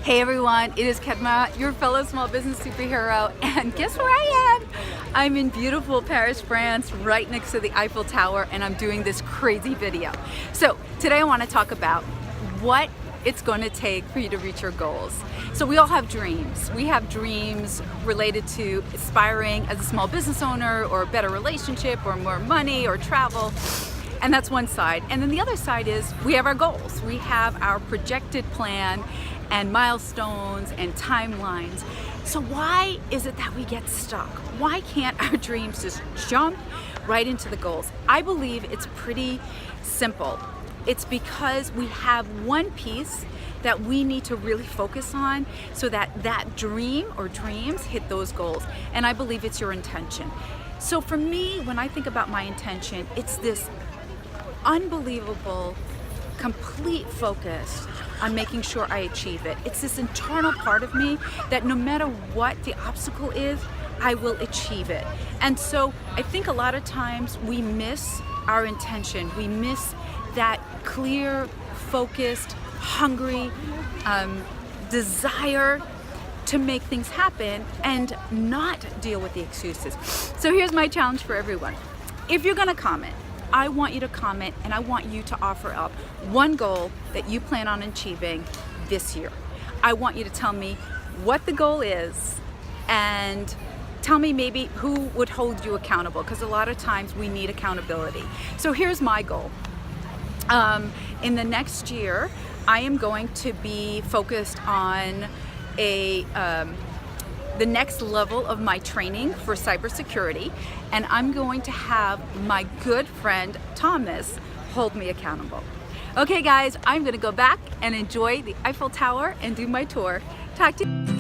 Hey everyone, it is KedmaOugh, your fellow small business superhero, and guess where I am? I'm in beautiful Paris, France, right next to the Eiffel Tower, and I'm doing this crazy video. So today I want to talk about what it's going to take for you to reach your goals. So we all have dreams. We have dreams related to aspiring as a small business owner, or a better relationship, or more money, or travel. And that's one side. And then the other side is we have our goals. We have our projected plan and milestones and timelines. So why is it that we get stuck? Why can't our dreams just jump right into the goals? I believe it's pretty simple. It's because we have one piece that we need to really focus on so that that dream or dreams hit those goals. And I believe it's your intention. So for me, when I think about my intention, it's this unbelievable, complete focus on making sure I achieve it. It's this internal part of me that no matter what the obstacle is, I will achieve it. And so I think a lot of times we miss our intention. We miss that clear, focused, hungry desire to make things happen and not deal with the excuses. So here's my challenge for everyone. If you're gonna comment, I want you to comment and I want you to offer up one goal that you plan on achieving this year. I want you to tell me what the goal is and tell me maybe who would hold you accountable, because a lot of times we need accountability. So here's my goal. In the next year, I am going to be focused on the next level of my training for cybersecurity, and I'm going to have my good friend Thomas hold me accountable. Okay guys, I'm gonna go back and enjoy the Eiffel Tower and do my tour. Talk to you.